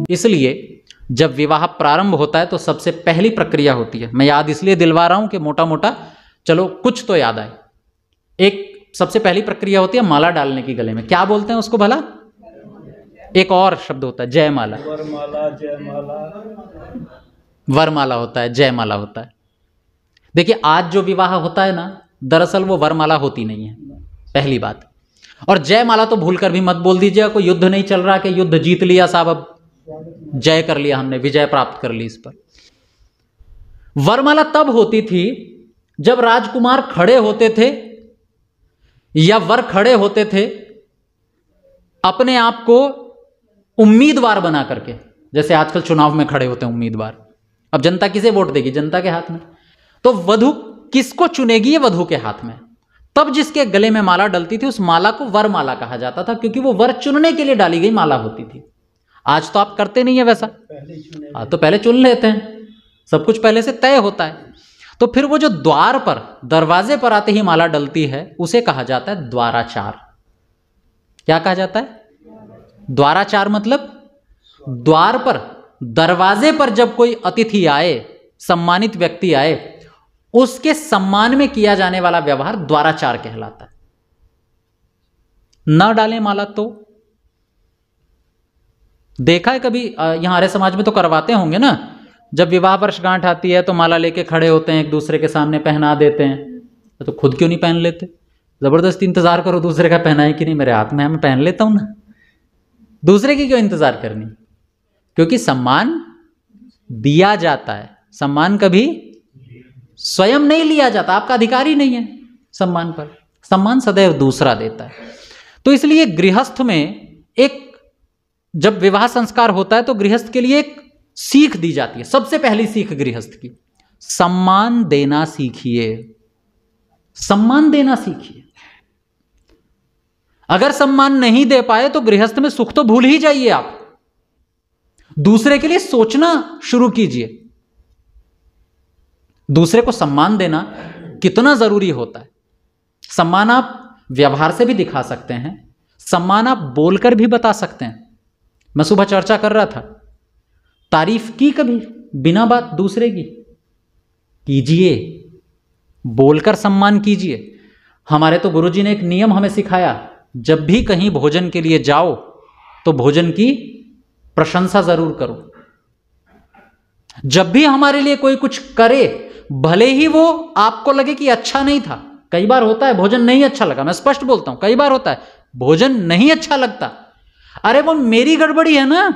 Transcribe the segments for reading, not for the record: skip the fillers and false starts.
इसलिए जब विवाह प्रारंभ होता है तो सबसे पहली प्रक्रिया होती है, मैं याद इसलिए दिलवा रहा हूं कि मोटा मोटा चलो कुछ तो याद आए। एक सबसे पहली प्रक्रिया होती है माला डालने की गले में, क्या बोलते हैं उसको भला? एक और शब्द होता है जयमाला। वरमाला, जयमाला, वरमाला होता है, जयमाला होता है। देखिए आज जो विवाह होता है ना, दरअसल वो वरमाला होती नहीं है, पहली बात। और जयमाला तो भूलकर भी मत बोल दीजिएगा, कोई युद्ध नहीं चल रहा कि युद्ध जीत लिया साहब, अब जय कर लिया हमने, विजय प्राप्त कर ली इस पर। वरमाला तब होती थी जब राजकुमार खड़े होते थे या वर खड़े होते थे अपने आप को उम्मीदवार बना करके, जैसे आजकल चुनाव में खड़े होते हैं उम्मीदवार। अब जनता किसे वोट देगी? जनता के हाथ में। तो वधु किसको चुनेगी? ये वधु के हाथ में। तब जिसके गले में माला डलती थी उस माला को वरमाला कहा जाता था, क्योंकि वो वर चुनने के लिए डाली गई माला होती थी। आज तो आप करते नहीं है वैसा, तो पहले चुन लेते हैं, सब कुछ पहले से तय होता है। तो फिर वो जो द्वार पर, दरवाजे पर आते ही माला डलती है, उसे कहा जाता है द्वाराचार। क्या कहा जाता है? द्वाराचार मतलब द्वार पर, दरवाजे पर जब कोई अतिथि आए, सम्मानित व्यक्ति आए, उसके सम्मान में किया जाने वाला व्यवहार द्वाराचार कहलाता है। न डालें माला तो देखा है कभी? यहां आर्य समाज में तो करवाते होंगे ना, जब विवाह वर्षगांठ आती है तो माला लेके खड़े होते हैं, एक दूसरे के सामने पहना देते हैं। तो खुद क्यों नहीं पहन लेते? जबरदस्ती इंतजार करो दूसरे का पहनाए कि नहीं, मेरे हाथ में है मैं पहन लेता हूं ना। दूसरे की क्यों इंतजार करनी? क्योंकि सम्मान दिया जाता है, सम्मान कभी स्वयं नहीं लिया जाता, आपका अधिकार ही नहीं है सम्मान पर, सम्मान सदैव दूसरा देता है। तो इसलिए गृहस्थ में एक, जब विवाह संस्कार होता है तो गृहस्थ के लिए एक सीख दी जाती है। सबसे पहली सीख गृहस्थ की, सम्मान देना सीखिए, सम्मान देना सीखिए। अगर सम्मान नहीं दे पाए तो गृहस्थ में सुख तो भूल ही जाइए आप, दूसरे के लिए सोचना शुरू कीजिए। दूसरे को सम्मान देना कितना जरूरी होता है। सम्मान आप व्यवहार से भी दिखा सकते हैं, सम्मान आप बोलकर भी बता सकते हैं। मैं सुबह चर्चा कर रहा था, तारीफ की कभी बिना बात दूसरे की? कीजिए, बोलकर सम्मान कीजिए। हमारे तो गुरुजी ने एक नियम हमें सिखाया, जब भी कहीं भोजन के लिए जाओ तो भोजन की प्रशंसा जरूर करो। जब भी हमारे लिए कोई कुछ करे, भले ही वो आपको लगे कि अच्छा नहीं था, कई बार होता है भोजन नहीं अच्छा लगा, मैं स्पष्ट बोलता हूं, कई बार होता है भोजन नहीं अच्छा लगता, अरे वो मेरी गड़बड़ी है ना,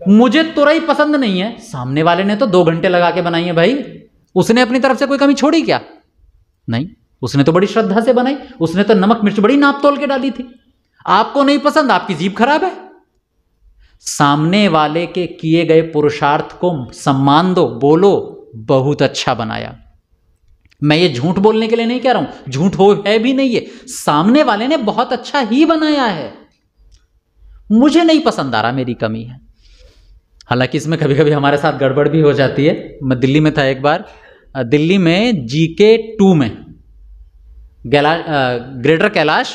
मुझे तुरई पसंद नहीं है, सामने वाले ने तो 2 घंटे लगा के बनाई है भाई, उसने अपनी तरफ से कोई कमी छोड़ी क्या? नहीं, उसने तो बड़ी श्रद्धा से बनाई, उसने तो नमक मिर्च बड़ी नाप तोल के डाली थी। आपको नहीं पसंद, आपकी जीभ खराब है। सामने वाले के किए गए पुरुषार्थ को सम्मान दो, बोलो बहुत अच्छा बनाया। मैं ये झूठ बोलने के लिए नहीं कह रहा हूं, झूठ हो है भी नहीं, है सामने वाले ने बहुत अच्छा ही बनाया है, मुझे नहीं पसंद आ रहा, मेरी कमी है। हालांकि इसमें कभी कभी हमारे साथ गड़बड़ भी हो जाती है। मैं दिल्ली में था एक बार, दिल्ली में GK 2 में, ग्रेटर कैलाश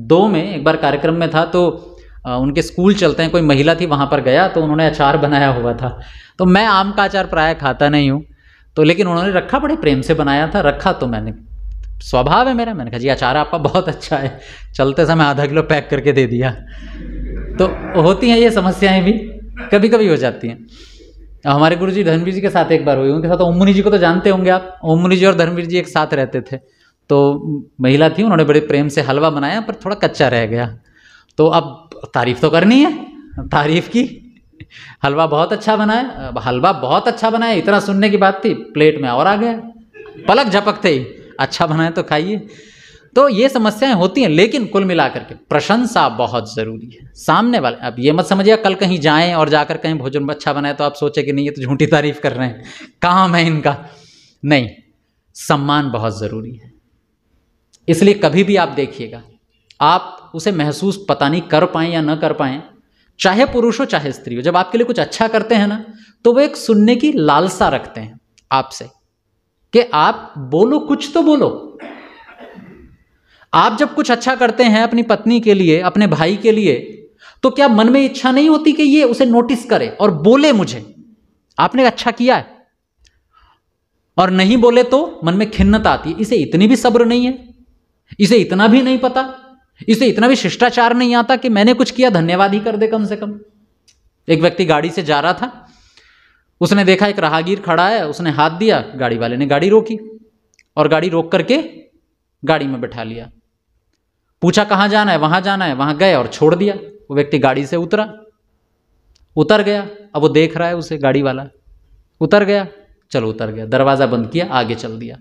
2 में एक बार कार्यक्रम में था, तो उनके स्कूल चलते हैं, कोई महिला थी वहाँ पर गया, तो उन्होंने अचार बनाया हुआ था। तो मैं आम का अचार प्राय खाता नहीं हूँ, तो लेकिन उन्होंने रखा, बड़े प्रेम से बनाया था, रखा, तो मैंने, स्वभाव है मेरा, मैंने कहा जी अचार आपका बहुत अच्छा है, चलते समय आधा किलो पैक करके दे दिया। तो होती हैं ये समस्याएं भी, कभी कभी हो जाती हैं। हमारे गुरुजी धर्मवीर जी के साथ एक बार हुई, उनके साथ ओम मुनि जी को तो जानते होंगे आप, ओम मुनि जी और धर्मवीर जी एक साथ रहते थे। तो महिला थी, उन्होंने बड़े प्रेम से हलवा बनाया, पर थोड़ा कच्चा रह गया। तो अब तारीफ तो करनी है, तारीफ की, हलवा बहुत अच्छा बनाया, हलवा बहुत अच्छा बनाया, इतना सुनने की बात थी, प्लेट में और आ गया, पलक झपकते ही अच्छा बनाया तो खाइए। तो ये समस्याएं होती हैं, लेकिन कुल मिलाकर के प्रशंसा बहुत जरूरी है। सामने वाले, अब ये मत समझिए कल कहीं जाएं और जाकर कहीं भोजन अच्छा बनाए तो आप सोचे कि नहीं ये तो झूठी तारीफ कर रहे हैं, काम है इनका, नहीं, सम्मान बहुत जरूरी है। इसलिए कभी भी आप देखिएगा, आप उसे महसूस पता नहीं कर पाएं या न कर पाएं, चाहे पुरुष हो चाहे स्त्री हो, जब आपके लिए कुछ अच्छा करते हैं ना, तो वो एक सुनने की लालसा रखते हैं आपसे कि आप बोलो, कुछ तो बोलो। आप जब कुछ अच्छा करते हैं अपनी पत्नी के लिए, अपने भाई के लिए, तो क्या मन में इच्छा नहीं होती कि ये उसे नोटिस करे और बोले मुझे आपने अच्छा किया है? और नहीं बोले तो मन में खिन्नता आती है, इसे इतनी भी सब्र नहीं है, इसे इतना भी नहीं पता, इसे इतना भी शिष्टाचार नहीं आता कि मैंने कुछ किया धन्यवाद ही कर दे कम से कम। एक व्यक्ति गाड़ी से जा रहा था, उसने देखा एक राहगीर खड़ा है, उसने हाथ दिया, गाड़ी वाले ने गाड़ी रोकी और गाड़ी रोक करके गाड़ी में बैठा लिया। पूछा कहाँ जाना है? वहां जाना है। वहां गए और छोड़ दिया। वो व्यक्ति गाड़ी से उतर गया। अब वो देख रहा है उसे, गाड़ी वाला उतर गया, चलो उतर गया, दरवाजा बंद किया, आगे चल दिया।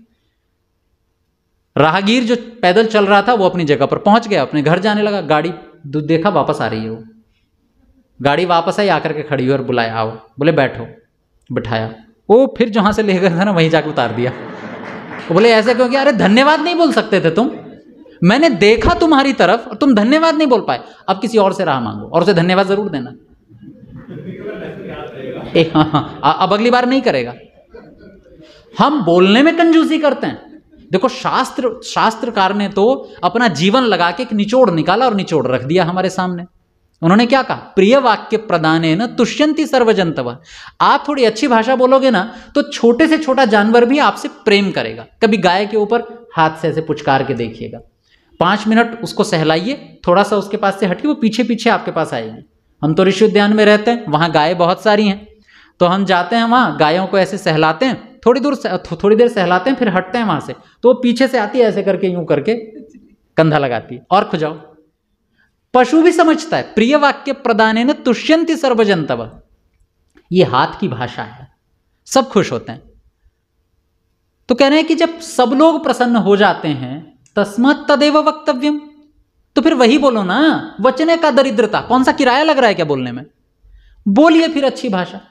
राहगीर जो पैदल चल रहा था वो अपनी जगह पर पहुंच गया, अपने घर जाने लगा। गाड़ी देखा वापस आ रही है, वो गाड़ी वापस आई, आकर के खड़ी हुई और बुलाया, आओ। बोले बैठो, बिठाया। वो फिर जहां से ले गया था ना वहीं जाकर उतार दिया। वो बोले ऐसे क्यों किया? अरे धन्यवाद नहीं बोल सकते थे तुम? मैंने देखा तुम्हारी तरफ और तुम धन्यवाद नहीं बोल पाए। अब किसी और से राह मांगो और उसे धन्यवाद जरूर देना। हाँ, अब अगली बार नहीं करेगा। हम बोलने में कंजूसी करते हैं। देखो शास्त्रकार ने तो अपना जीवन लगा के एक निचोड़ निकाला और निचोड़ रख दिया हमारे सामने। उन्होंने क्या कहा? प्रिय वाक्य प्रदानेन तुष्यन्ति सर्वजन्तवः। आप थोड़ी अच्छी भाषा बोलोगे ना तो छोटे से छोटा जानवर भी आपसे प्रेम करेगा। कभी गाय के ऊपर हाथ से ऐसे पुचकार के देखिएगा, 5 मिनट उसको सहलाइए, थोड़ा सा उसके पास से हटिए, वो पीछे पीछे आपके पास आएगी। हम तो ऋषि उद्यान में रहते हैं, वहां गायें बहुत सारी हैं, तो हम जाते हैं वहां, गायों को ऐसे सहलाते हैं, थोड़ी देर सहलाते हैं, फिर हटते हैं वहां से, तो वो पीछे से आती है, ऐसे करके यूं करके कंधा लगाती है और खुजाओ। पशु भी समझता है। प्रिय वाक्य प्रदानेन तुष्यन्ति सर्वजन्तवः, ये हाथ की भाषा है, सब खुश होते हैं। तो कह रहे हैं कि जब सब लोग प्रसन्न हो जाते हैं तस्मात् तदेव वक्तव्यम, तो फिर वही बोलो ना। वचने का दरिद्रता, कौन सा किराया लग रहा है क्या बोलने में? बोलिए फिर अच्छी भाषा,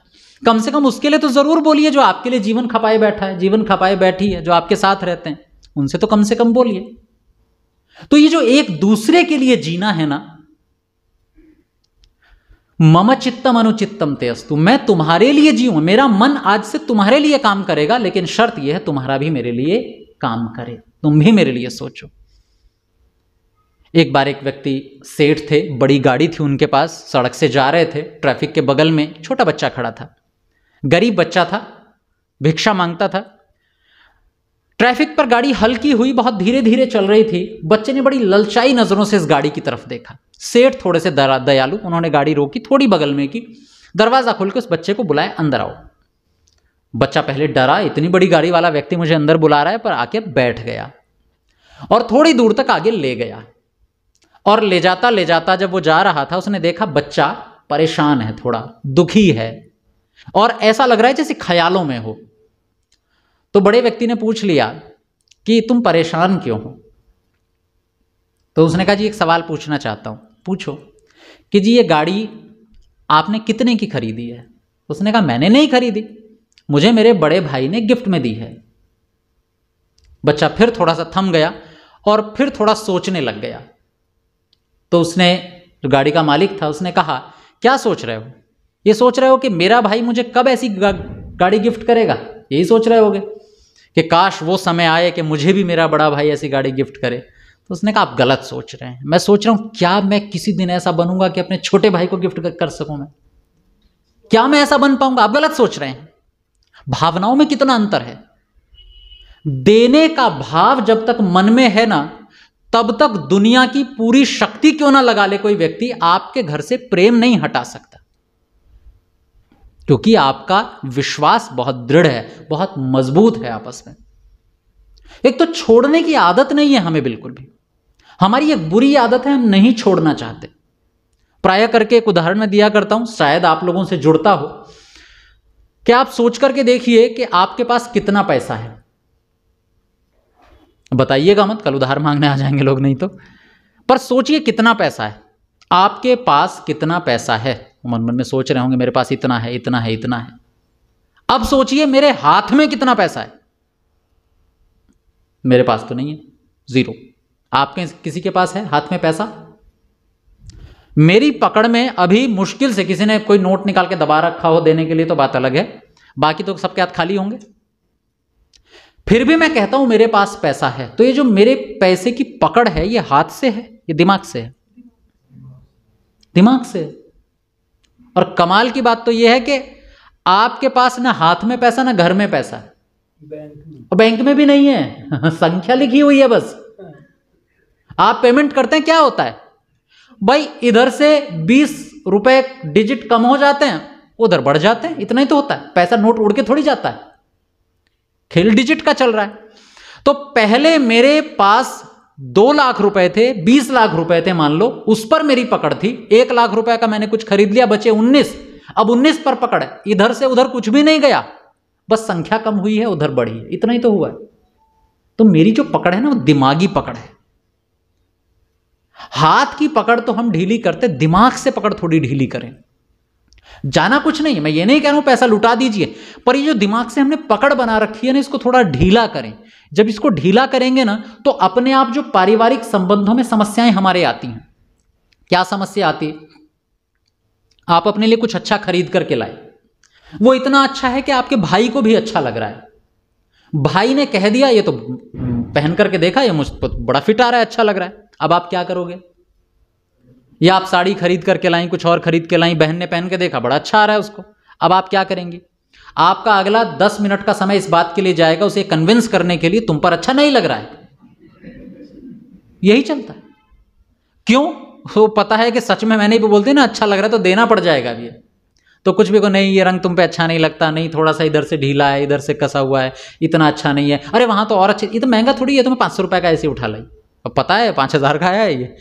कम से कम उसके लिए तो जरूर बोलिए जो आपके लिए जीवन खपाए बैठा है, जीवन खपाए बैठी है, जो आपके साथ रहते हैं, उनसे तो कम से कम बोलिए। तो ये जो एक दूसरे के लिए जीना है ना, मम चित्तम अनुचित्तम ते अस्तु, मैं तुम्हारे लिए जीऊं, मेरा मन आज से तुम्हारे लिए काम करेगा, लेकिन शर्त यह है तुम्हारा भी मेरे लिए काम करे, तुम भी मेरे लिए सोचो। एक बार एक व्यक्ति सेठ थे, बड़ी गाड़ी थी उनके पास, सड़क से जा रहे थे, ट्रैफिक के बगल में छोटा बच्चा खड़ा था, गरीब बच्चा था, भिक्षा मांगता था। ट्रैफिक पर गाड़ी हल्की हुई, बहुत धीरे धीरे चल रही थी। बच्चे ने बड़ी ललचाई नजरों से इस गाड़ी की तरफ देखा। सेठ थोड़े से दयालु, उन्होंने गाड़ी रोकी, थोड़ी बगल में की, दरवाजा खोल के उस बच्चे को बुलाया, अंदर आओ। बच्चा पहले डरा, इतनी बड़ी गाड़ी वाला व्यक्ति मुझे अंदर बुला रहा है, पर आके बैठ गया और थोड़ी दूर तक आगे ले गया। और ले जाता जब वो जा रहा था, उसने देखा बच्चा परेशान है, थोड़ा दुखी है और ऐसा लग रहा है जैसे ख्यालों में हो। तो बड़े व्यक्ति ने पूछ लिया कि तुम परेशान क्यों हो? तो उसने कहा जी एक सवाल पूछना चाहता हूं। पूछो। कि जी ये गाड़ी आपने कितने की खरीदी है? उसने कहा मैंने नहीं खरीदी, मुझे मेरे बड़े भाई ने गिफ्ट में दी है। बच्चा फिर थोड़ा सा थम गया और फिर थोड़ा सोचने लग गया। तो उसने, जो गाड़ी का मालिक था, उसने कहा क्या सोच रहे हो? ये सोच रहे हो कि मेरा भाई मुझे कब ऐसी गाड़ी गिफ्ट करेगा? यही सोच रहे होगे कि काश वो समय आए कि मुझे भी मेरा बड़ा भाई ऐसी गाड़ी गिफ्ट करे। तो उसने कहा आप गलत सोच रहे हैं। मैं सोच रहा हूं क्या मैं किसी दिन ऐसा बनूंगा कि अपने छोटे भाई को गिफ्ट कर सकूं? मैं क्या मैं ऐसा बन पाऊंगा? आप गलत सोच रहे हैं। भावनाओं में कितना अंतर है। देने का भाव जब तक मन में है ना, तब तक दुनिया की पूरी शक्ति क्यों ना लगा ले कोई व्यक्ति, आपके घर से प्रेम नहीं हटा सकता, क्योंकि आपका विश्वास बहुत दृढ़ है, बहुत मजबूत है आपस में। एक तो छोड़ने की आदत नहीं है हमें बिल्कुल भी। हमारी एक बुरी आदत है, हम नहीं छोड़ना चाहते। प्राय करके एक उदाहरण में दिया करता हूं, शायद आप लोगों से जुड़ता हो। कि आप सोच करके देखिए कि आपके पास कितना पैसा है। बताइएगा मत, कल उधार मांगने आ जाएंगे लोग नहीं तो। पर सोचिए कितना पैसा है आपके पास, कितना पैसा है। मन मन में सोच रहे होंगे मेरे पास इतना है, इतना है, इतना है। अब सोचिए मेरे हाथ में कितना पैसा है। मेरे पास तो नहीं है, 0। आपके किसी के पास है हाथ में पैसा? मेरी पकड़ में अभी मुश्किल से किसी ने कोई नोट निकाल के दबा रखा हो देने के लिए तो बात अलग है, बाकी तो सबके हाथ खाली होंगे। फिर भी मैं कहता हूं मेरे पास पैसा है, तो ये जो मेरे पैसे की पकड़ है, ये हाथ से है, ये दिमाग से है? दिमाग से। और कमाल की बात तो यह है कि आपके पास ना हाथ में पैसा ना घर में पैसा, बैंक में भी नहीं है संख्या लिखी हुई है बस। आप पेमेंट करते हैं, क्या होता है भाई, इधर से 20 रुपए डिजिट कम हो जाते हैं, उधर बढ़ जाते हैं, इतना ही तो होता है। पैसा नोट उड़ के थोड़ी जाता है, खेल डिजिट का चल रहा है। तो पहले मेरे पास 2 लाख रुपए थे, 20 लाख रुपए थे मान लो, उस पर मेरी पकड़ थी। 1 लाख रुपए का मैंने कुछ खरीद लिया, बचे 19। अब 19 पर पकड़ है, इधर से उधर कुछ भी नहीं गया, बस संख्या कम हुई है, उधर बढ़ी है, इतना ही तो हुआ है। तो मेरी जो पकड़ है ना, वो दिमागी पकड़ है। हाथ की पकड़ तो हम ढीली करते, दिमाग से पकड़ थोड़ी ढीली करें। जाना कुछ नहीं है, मैं ये नहीं कह रहा हूं पैसा लुटा दीजिए, पर ये जो दिमाग से हमने पकड़ बना रखी है ना, इसको थोड़ा ढीला करें। जब इसको ढीला करेंगे ना, तो अपने आप जो पारिवारिक संबंधों में समस्याएं हमारे आती हैं। क्या समस्या आती है? आप अपने लिए कुछ अच्छा खरीद करके लाए, वो इतना अच्छा है कि आपके भाई को भी अच्छा लग रहा है। भाई ने कह दिया ये तो पहन करके देखा, ये मुझ पर बड़ा फिट आ रहा है, अच्छा लग रहा है। अब आप क्या करोगे? या आप साड़ी खरीद करके लाई, कुछ और खरीद के लाई, बहन ने पहन के देखा बड़ा अच्छा आ रहा है उसको, अब आप क्या करेंगे? आपका अगला 10 मिनट का समय इस बात के लिए जाएगा, उसे कन्विंस करने के लिए तुम पर अच्छा नहीं लग रहा है। यही चलता है। क्यों? वो पता है कि सच में मैंने भी बोलते ना अच्छा लग रहा है तो देना पड़ जाएगा अब ये। तो कुछ भी को नहीं, ये रंग तुम पे अच्छा नहीं लगता, नहीं थोड़ा सा इधर से ढीला है, इधर से कसा हुआ है, इतना अच्छा नहीं है, अरे वहां तो और अच्छे, ये तो महंगा थोड़ी है, तो मैं 500 रुपए का ऐसे उठा लाई, अब पता है 5000 का आया है ये।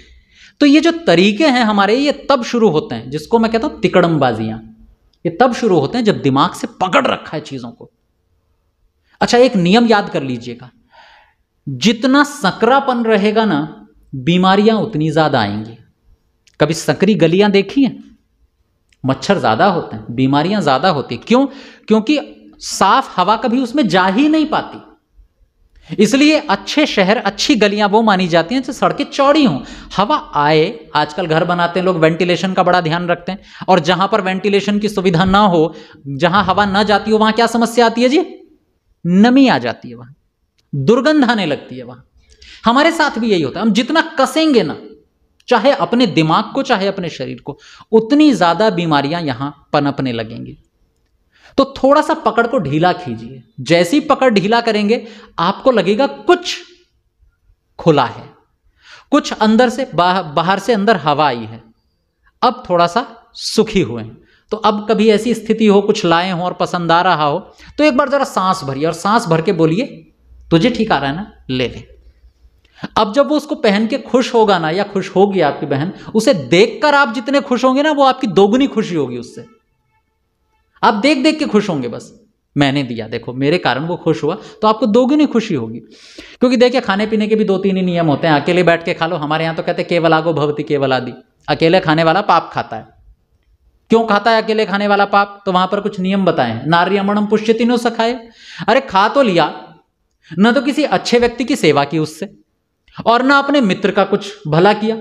तो ये जो तरीके हैं हमारे, ये तब शुरू होते हैं, जिसको मैं कहता हूं तिकड़मबाजियां, ये तब शुरू होते हैं जब दिमाग से पकड़ रखा है चीजों को। अच्छा, एक नियम याद कर लीजिएगा, जितना सकरापन रहेगा ना, बीमारियां उतनी ज्यादा आएंगी। कभी सकरी गलियां देखी हैं? मच्छर ज्यादा होते हैं, बीमारियां ज्यादा होती। क्यों? क्योंकि साफ हवा कभी उसमें जा ही नहीं पाती। इसलिए अच्छे शहर, अच्छी गलियां वो मानी जाती हैं जो सड़कें चौड़ी हों, हवा आए। आजकल घर बनाते हैं लोग, वेंटिलेशन का बड़ा ध्यान रखते हैं, और जहां पर वेंटिलेशन की सुविधा ना हो, जहां हवा ना जाती हो, वहां क्या समस्या आती है जी? नमी आ जाती है, वहां दुर्गंध आने लगती है। वहां हमारे साथ भी यही होता है। हम जितना कसेंगे ना, चाहे अपने दिमाग को चाहे अपने शरीर को, उतनी ज्यादा बीमारियां यहां पनपने लगेंगी। तो थोड़ा सा पकड़ को ढीला कीजिए। जैसी पकड़ ढीला करेंगे, आपको लगेगा कुछ खुला है, कुछ अंदर से बाहर से अंदर हवा आई है, अब थोड़ा सा सुखी हुए हैं। तो अब कभी ऐसी स्थिति हो, कुछ लाए हो और पसंद आ रहा हो, तो एक बार जरा सांस भरिए और सांस भर के बोलिए, तुझे ठीक आ रहा है ना, ले ले। अब जब वो उसको पहन के खुश होगा ना, या खुश होगी आपकी बहन, उसे देखकर आप जितने खुश होंगे ना, वो आपकी दोगुनी खुशी होगी उससे। आप देख देख के खुश होंगे, बस मैंने दिया, देखो मेरे कारण वो खुश हुआ, तो आपको दोगुनी खुशी होगी। क्योंकि देखिए, खाने पीने के भी 2-3 ही नियम होते हैं। अकेले बैठ के खा लो, हमारे यहां तो कहते हैं केवलागो भवति केवलादि, अकेले खाने वाला पाप खाता है। क्यों खाता है अकेले खाने वाला पाप? तो वहां पर कुछ नियम बताए हैं। नार्यमणम पुष्यति नो सखाए। अरे खा तो लिया, न तो किसी अच्छे व्यक्ति की सेवा की उससे, और ना अपने मित्र का कुछ भला किया,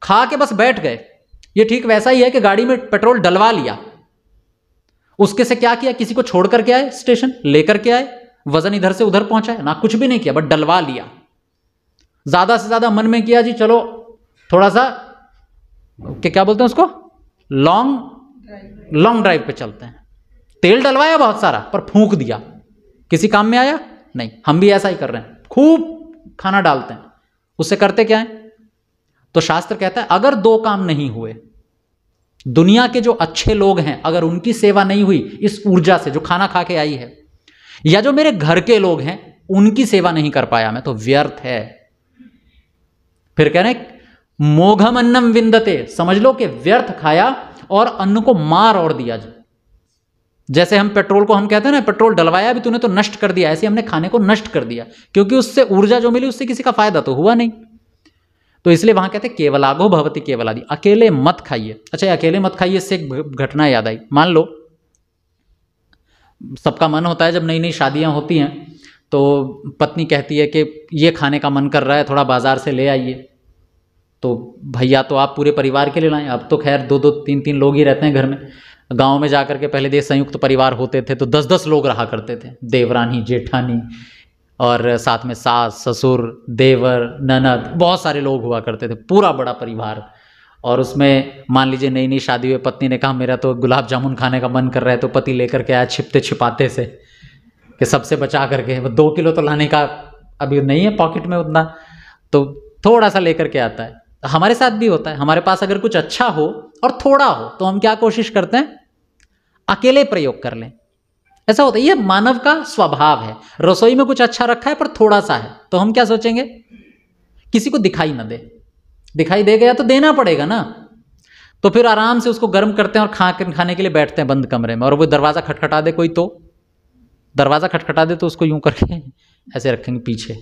खा के बस बैठ गए। ये ठीक वैसा ही है कि गाड़ी में पेट्रोल डलवा लिया, उसके से क्या किया? किसी को छोड़ करके आए, स्टेशन लेकर के आए, वजन इधर से उधर पहुंचाए ना, कुछ भी नहीं किया, बस डलवा लिया। ज्यादा से ज्यादा मन में किया जी चलो थोड़ा सा क्या बोलते हैं उसको, लॉन्ग ड्राइव पे चलते हैं। तेल डलवाया बहुत सारा, पर फूंक दिया, किसी काम में आया नहीं। हम भी ऐसा ही कर रहे हैं, खूब खाना डालते हैं, उससे करते क्या है? तो शास्त्र कहता है अगर 2 काम नहीं हुए, दुनिया के जो अच्छे लोग हैं, अगर उनकी सेवा नहीं हुई इस ऊर्जा से जो खाना खा के आई है, या जो मेरे घर के लोग हैं उनकी सेवा नहीं कर पाया मैं, तो व्यर्थ है। फिर कह रहे मोघम अन्नम विंदते, समझ लो कि व्यर्थ खाया और अन्न को मार और दिया। जैसे हम पेट्रोल को हम कहते हैं ना, पेट्रोल डलवाया भी तूने तो नष्ट कर दिया, ऐसे हमने खाने को नष्ट कर दिया, क्योंकि उससे ऊर्जा जो मिली उससे किसी का फायदा तो हुआ नहीं। तो इसलिए वहां कहते हैं केवलागो भवति केवलादि, अकेले मत खाइए। अच्छा, अकेले मत खाइए, इससे एक घटना याद आई। मान लो सबका मन होता है, जब नई नई शादियां होती हैं तो पत्नी कहती है कि ये खाने का मन कर रहा है, थोड़ा बाजार से ले आइए। तो भैया तो आप पूरे परिवार के लिए लाएं, अब तो खैर 2-2, 3-3 लोग ही रहते हैं घर में। गांव में जाकर के पहले देश संयुक्त परिवार होते थे तो 10-10 लोग रहा करते थे, देवरानी जेठानी और साथ में सास ससुर देवर ननद, बहुत सारे लोग हुआ करते थे, पूरा बड़ा परिवार। और उसमें मान लीजिए नई नई शादी हुई पत्नी ने कहा मेरा तो गुलाब जामुन खाने का मन कर रहा है, तो पति लेकर के आया छिपते छिपाते से कि सबसे बचा करके, वो 2 किलो तो लाने का अभी नहीं है पॉकेट में उतना, तो थोड़ा सा लेकर के आता है। हमारे साथ भी होता है, हमारे पास अगर कुछ अच्छा हो और थोड़ा हो तो हम क्या कोशिश करते हैं, अकेले प्रयोग कर लें। ऐसा होता है, ये मानव का स्वभाव है। रसोई में कुछ अच्छा रखा है पर थोड़ा सा है, तो हम क्या सोचेंगे, किसी को दिखाई ना दे, दिखाई दे गया तो देना पड़ेगा ना, तो फिर आराम से उसको गर्म करते हैं और खाने के लिए बैठते हैं बंद कमरे में, और वो दरवाजा खटखटा दे कोई, तो दरवाजा खटखटा दे तो उसको यूं करके ऐसे रखेंगे पीछे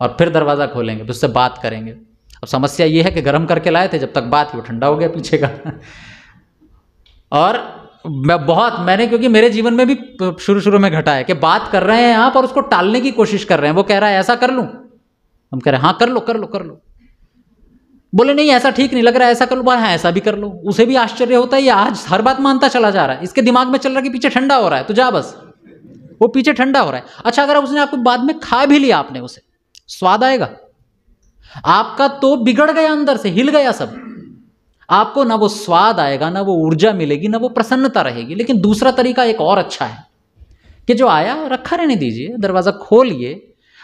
और फिर दरवाजा खोलेंगे, फिर उससे बात करेंगे। अब समस्या ये है कि गर्म करके लाए थे, जब तक बात ही वो ठंडा हो गया पीछे का। और मैंने क्योंकि मेरे जीवन में भी शुरू शुरू में घटा है कि बात कर रहे हैं आप और उसको टालने की कोशिश कर रहे हैं। वो कह रहा है ऐसा कर लूं, हम कह रहे हैं हाँ कर लो कर लो कर लो, बोले नहीं ऐसा ठीक नहीं लग रहा है, ऐसा कर लो, हाँ ऐसा भी कर लो। उसे भी आश्चर्य होता है, ये आज हर बात मानता चला जा रहा है, इसके दिमाग में चल रहा है कि पीछे ठंडा हो रहा है, तो जा बस, वो पीछे ठंडा हो रहा है। अच्छा अगर उसने आपको बाद में खा भी लिया आपने उसे, स्वाद आएगा आपका तो बिगड़ गया, अंदर से हिल गया सब, आपको ना वो स्वाद आएगा, ना वो ऊर्जा मिलेगी, ना वो प्रसन्नता रहेगी। लेकिन दूसरा तरीका एक और अच्छा है कि जो आया रखा रहने दीजिए, दरवाजा खोलिए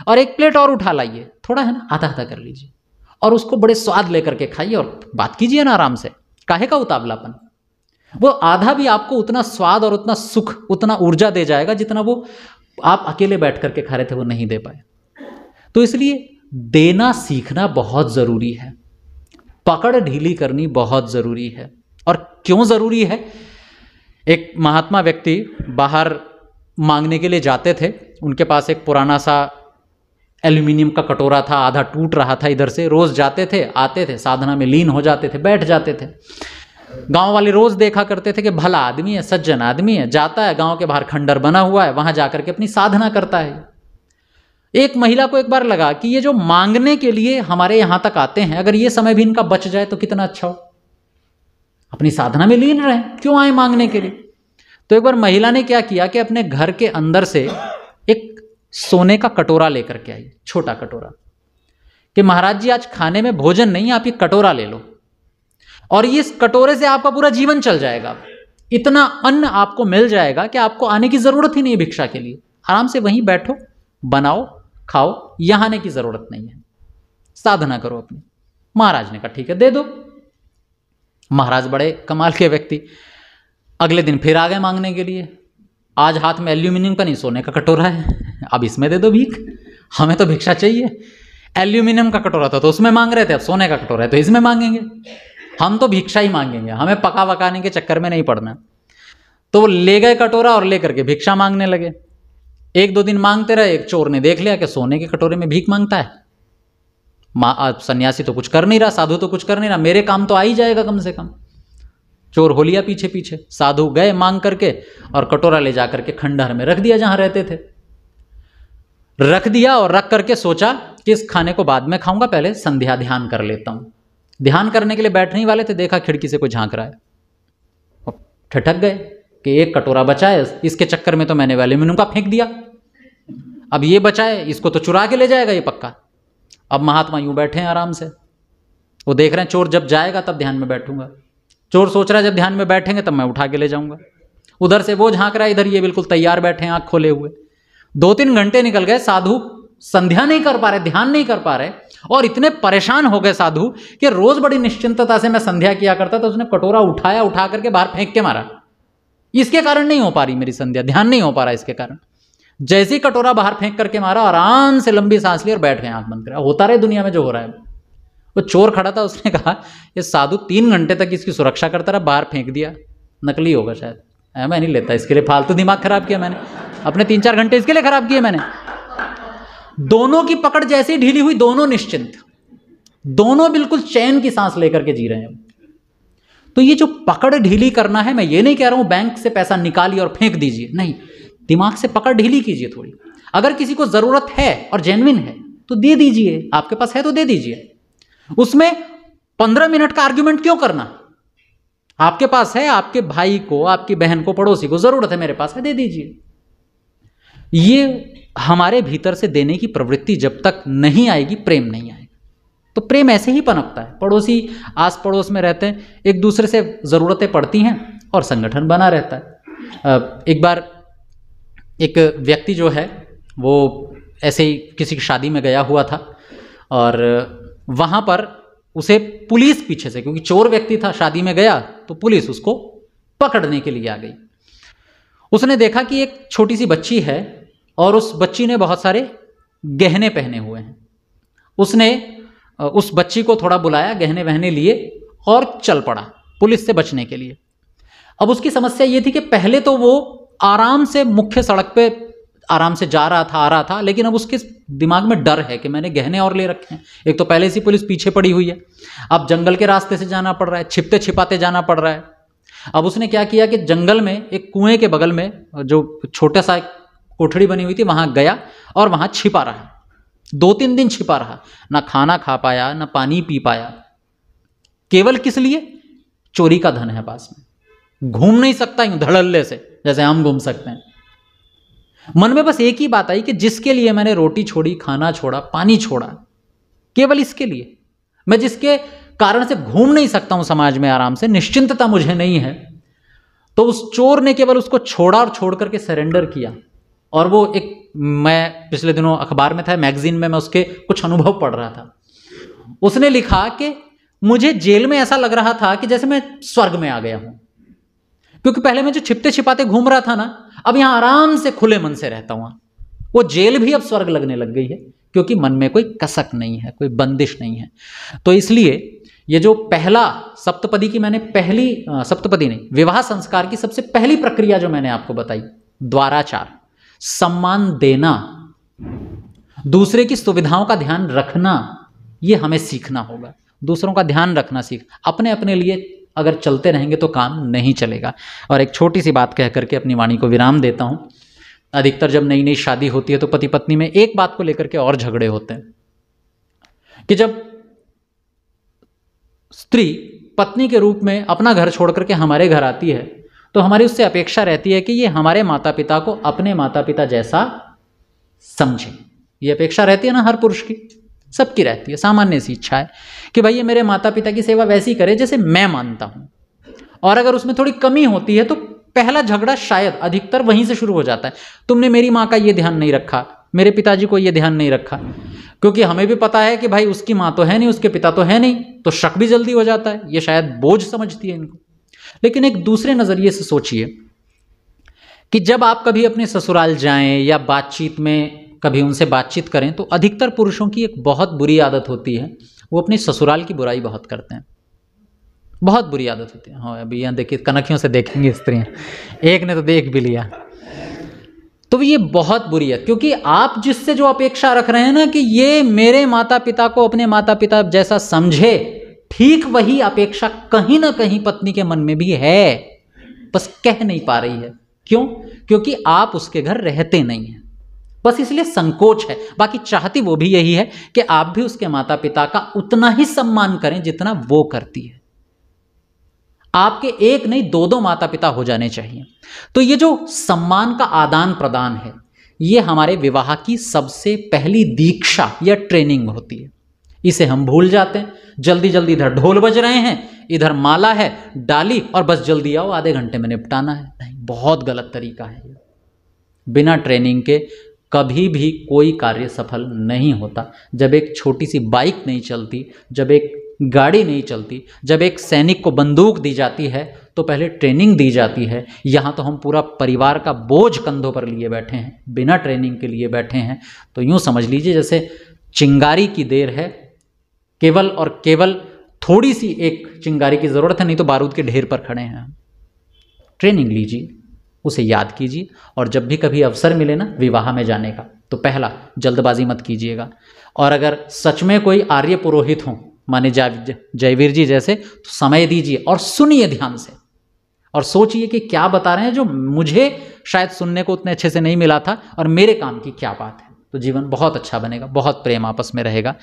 और एक प्लेट और उठा लाइए, थोड़ा है ना आधा आधा कर लीजिए और उसको बड़े स्वाद लेकर के खाइए और बात कीजिए ना आराम से। काहे का उतावलापन, वो आधा भी आपको उतना स्वाद और उतना सुख, उतना ऊर्जा दे जाएगा जितना वो आप अकेले बैठ करके खा रहे थे वो नहीं दे पाए। तो इसलिए देना सीखना बहुत जरूरी है, पकड़ ढीली करनी बहुत जरूरी है। और क्यों जरूरी है, एक महात्मा व्यक्ति बाहर मांगने के लिए जाते थे, उनके पास एक पुराना सा एल्यूमिनियम का कटोरा था, आधा टूट रहा था इधर से। रोज जाते थे, आते थे, साधना में लीन हो जाते थे, बैठ जाते थे। गांव वाले रोज देखा करते थे कि भला आदमी है, सज्जन आदमी है, जाता है गांव के बाहर खंडर बना हुआ है, वहां जाकर के अपनी साधना करता है। एक महिला को एक बार लगा कि ये जो मांगने के लिए हमारे यहां तक आते हैं, अगर ये समय भी इनका बच जाए तो कितना अच्छा हो, अपनी साधना में लीन रहे, क्यों आए मांगने के लिए। तो एक बार महिला ने क्या किया कि अपने घर के अंदर से एक सोने का कटोरा लेकर के आई, छोटा कटोरा, कि महाराज जी आज खाने में भोजन नहीं, आप ये कटोरा ले लो और इस कटोरे से आपका पूरा जीवन चल जाएगा, इतना अन्न आपको मिल जाएगा कि आपको आने की जरूरत ही नहीं भिक्षा के लिए। आराम से वहीं बैठो, बनाओ, खाओ, यहां आने की जरूरत नहीं है, साधना करो अपनी। महाराज ने कहा ठीक है दे दो। महाराज बड़े कमाल के व्यक्ति, अगले दिन फिर आ गए मांगने के लिए। आज हाथ में एल्यूमिनियम का नहीं, सोने का कटोरा है, अब इसमें दे दो भीख, हमें तो भिक्षा चाहिए। एल्यूमिनियम का कटोरा था तो उसमें मांग रहे थे, अब सोने का कटोरा है तो इसमें मांगेंगे, हम तो भिक्षा ही मांगेंगे, हमें पका वकाने के चक्कर में नहीं पड़ना। तो वो ले गए कटोरा और लेकर के भिक्षा मांगने लगे। 1-2 दिन मांगते रहे, एक चोर ने देख लिया कि सोने के कटोरे में भीख मांगता है, सन्यासी तो कुछ कर नहीं रहा, साधु तो कुछ कर नहीं रहा, मेरे काम तो आ ही जाएगा कम से कम। चोर हो लिया पीछे पीछे, साधु गए मांग करके और कटोरा ले जाकर के खंडहर में रख दिया जहां रहते थे। रख दिया और रख करके सोचा कि इस खाने को बाद में खाऊंगा, पहले संध्या ध्यान कर लेता हूं। ध्यान करने के लिए बैठने ही वाले थे, देखा खिड़की से कोई झांक रहा है, ठिठक गए कि एक कटोरा बचा है, इसके चक्कर में तो मैंने एल्यूमिनियम का फेंक दिया, अब ये बचा है, इसको तो चुरा के ले जाएगा ये पक्का। अब महात्मा यूं बैठे हैं आराम से, वो देख रहे हैं चोर जब जाएगा तब ध्यान में बैठूंगा। चोर सोच रहा है जब ध्यान में बैठेंगे तब मैं उठा के ले जाऊंगा। उधर से वो झांक रहा है, इधर ये बिल्कुल तैयार बैठे हैं आंख खोले हुए। 2-3 घंटे निकल गए, साधु संध्या नहीं कर पा रहे, ध्यान नहीं कर पा रहे, और इतने परेशान हो गए साधु कि रोज बड़ी निश्चिंतता से मैं संध्या किया करता था, उसने कटोरा उठाया, उठा करके बाहर फेंक के मारा, इसके कारण नहीं हो पा रही मेरी संध्या, ध्यान नहीं हो पा रहा इसके कारण। जैसे ही कटोरा बाहर फेंक करके मारा, आराम से लंबी सांस ली और बैठ गए आंख बंद कर। होता रहे दुनिया में जो हो रहा है। वो चोर खड़ा था, उसने कहा ये साधु 3 घंटे तक इसकी सुरक्षा करता रहा, बाहर फेंक दिया, नकली होगा शायद, मैं नहीं लेता इसके लिए, फालतू दिमाग खराब किया मैंने अपने, 3-4 घंटे इसके लिए खराब किए मैंने। दोनों की पकड़ जैसी ढीली हुई, दोनों निश्चिंत, दोनों बिल्कुल चैन की सांस लेकर के जी रहे हैं। तो ये जो पकड़ ढीली करना है, मैं ये नहीं कह रहा हूं बैंक से पैसा निकालिए और फेंक दीजिए, नहीं, दिमाग से पकड़ ढीली कीजिए थोड़ी। अगर किसी को जरूरत है और जेन्युइन है तो दे दीजिए, आपके पास है तो दे दीजिए। उसमें 15 मिनट का आर्ग्यूमेंट क्यों करना, आपके पास है, आपके भाई को, आपकी बहन को, पड़ोसी को जरूरत है, मेरे पास है, दे दीजिए। ये हमारे भीतर से देने की प्रवृत्ति जब तक नहीं आएगी, प्रेम नहीं आएगा। तो प्रेम ऐसे ही पनपता है, पड़ोसी आस पड़ोस में रहते हैं, एक दूसरे से ज़रूरतें पड़ती हैं और संगठन बना रहता है। एक बार एक व्यक्ति जो है वो ऐसे ही किसी की शादी में गया हुआ था और वहाँ पर उसे पुलिस पीछे से, क्योंकि चोर व्यक्ति था, शादी में गया तो पुलिस उसको पकड़ने के लिए आ गई। उसने देखा कि एक छोटी सी बच्ची है और उस बच्ची ने बहुत सारे गहने पहने हुए हैं। उसने उस बच्ची को थोड़ा बुलाया, गहने वहने लिए और चल पड़ा पुलिस से बचने के लिए। अब उसकी समस्या ये थी कि पहले तो वो आराम से मुख्य सड़क पे आराम से जा रहा था, आ रहा था, लेकिन अब उसके दिमाग में डर है कि मैंने गहने और ले रखे हैं। एक तो पहले से पुलिस पीछे पड़ी हुई है, अब जंगल के रास्ते से जाना पड़ रहा है, छिपते छिपाते जाना पड़ रहा है। अब उसने क्या किया कि जंगल में एक कुएं के बगल में जो छोटा सा कोठड़ी बनी हुई थी वहां गया और वहां छिपा रहा। 2-3 दिन छिपा रहा, ना खाना खा पाया, ना पानी पी पाया। केवल किस लिए? चोरी का धन है पास में, घूम नहीं सकता यूं धड़ल्ले से जैसे हम घूम सकते हैं। मन में बस एक ही बात आई कि जिसके लिए मैंने रोटी छोड़ी, खाना छोड़ा, पानी छोड़ा, केवल इसके लिए, मैं जिसके कारण से घूम नहीं सकता हूं समाज में आराम से, निश्चिंतता मुझे नहीं है, तो उस चोर ने केवल उसको छोड़ा और छोड़ करके सरेंडर किया। और वो एक, मैं पिछले दिनों अखबार में था, मैगजीन में मैं उसके कुछ अनुभव पढ़ रहा था। उसने लिखा कि मुझे जेल में ऐसा लग रहा था कि जैसे मैं स्वर्ग में आ गया हूं, क्योंकि पहले मैं जो छिपते छिपाते घूम रहा था ना, अब यहां आराम से खुले मन से रहता हूं। वो जेल भी अब स्वर्ग लगने लग गई है, क्योंकि मन में कोई कसक नहीं है, कोई बंदिश नहीं है। तो इसलिए ये जो पहला सप्तपदी की मैंने पहली सप्तपदी नहीं, विवाह संस्कार की सबसे पहली प्रक्रिया जो मैंने आपको बताई, द्वाराचार, सम्मान देना, दूसरे की सुविधाओं का ध्यान रखना, ये हमें सीखना होगा। दूसरों का ध्यान रखना सीख, अपने अपने लिए अगर चलते रहेंगे तो काम नहीं चलेगा। और एक छोटी सी बात कह करके अपनी वाणी को विराम देता हूं। अधिकतर जब नई नई शादी होती है तो पति पत्नी में एक बात को लेकर के और झगड़े होते हैं कि जब स्त्री पत्नी के रूप में अपना घर छोड़ करके हमारे घर आती है तो हमारी उससे अपेक्षा रहती है कि ये हमारे माता पिता को अपने माता पिता जैसा समझे। ये अपेक्षा रहती है ना हर पुरुष की, सबकी रहती है, सामान्य सी इच्छा है कि भाई ये मेरे माता पिता की सेवा वैसी करे जैसे मैं मानता हूं। और अगर उसमें थोड़ी कमी होती है तो पहला झगड़ा शायद अधिकतर वहीं से शुरू हो जाता है, तुमने मेरी माँ का ये ध्यान नहीं रखा, मेरे पिताजी को ये ध्यान नहीं रखा। क्योंकि हमें भी पता है कि भाई उसकी माँ तो है नहीं, उसके पिता तो है नहीं, तो शक भी जल्दी हो जाता है। ये शायद बोझ समझती है इनको। लेकिन एक दूसरे नजरिए से सोचिए कि जब आप कभी अपने ससुराल जाएं या बातचीत में कभी उनसे बातचीत करें तो अधिकतर पुरुषों की एक बहुत बुरी आदत होती है, वो अपने ससुराल की बुराई बहुत करते हैं। बहुत बुरी आदत होती है। हाँ, अभी यहाँ देखिए कनखियों से देखेंगे स्त्रियाँ, एक ने तो देख भी लिया। तो ये बहुत बुरी है, क्योंकि आप जिससे जो अपेक्षा रख रहे हैं ना कि ये मेरे माता पिता को अपने माता पिता जैसा समझे, ठीक वही अपेक्षा कहीं ना कहीं पत्नी के मन में भी है, बस कह नहीं पा रही है। क्यों? क्योंकि आप उसके घर रहते नहीं हैं, बस इसलिए संकोच है। बाकी चाहती वो भी यही है कि आप भी उसके माता पिता का उतना ही सम्मान करें जितना वो करती है। आपके एक नहीं 2-2 माता पिता हो जाने चाहिए। तो ये जो सम्मान का आदान प्रदान है, ये हमारे विवाह की सबसे पहली दीक्षा या ट्रेनिंग होती है। इसे हम भूल जाते हैं। जल्दी जल्दी इधर ढोल बज रहे हैं, इधर माला है, डाली, और बस जल्दी आओ, आधे घंटे में निपटाना है। नहीं, बहुत गलत तरीका है ये। बिना ट्रेनिंग के कभी भी कोई कार्य सफल नहीं होता। जब एक छोटी सी बाइक नहीं चलती, जब एक गाड़ी नहीं चलती, जब एक सैनिक को बंदूक दी जाती है तो पहले ट्रेनिंग दी जाती है। यहाँ तो हम पूरा परिवार का बोझ कंधों पर लिए बैठे हैं, बिना ट्रेनिंग के लिए बैठे हैं। तो यूँ समझ लीजिए जैसे चिंगारी की देर है, केवल और केवल थोड़ी सी एक चिंगारी की ज़रूरत है, नहीं तो बारूद के ढेर पर खड़े हैं। ट्रेनिंग लीजिए, उसे याद कीजिए, और जब भी कभी अवसर मिले ना विवाह में जाने का, तो पहला जल्दबाजी मत कीजिएगा। और अगर सच में कोई आर्य पुरोहित हों, माने जयवीर जी जैसे, तो समय दीजिए और सुनिए ध्यान से, और सोचिए कि क्या बता रहे हैं जो मुझे शायद सुनने को उतने अच्छे से नहीं मिला था, और मेरे काम की क्या बात है। तो जीवन बहुत अच्छा बनेगा, बहुत प्रेम आपस में रहेगा।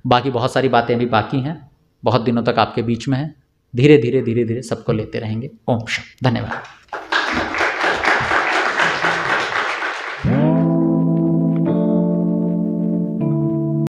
बाकी बहुत सारी बातें अभी बाकी हैं, बहुत दिनों तक आपके बीच में है। धीरे धीरे सबको लेते रहेंगे। ओम शांति। धन्यवाद।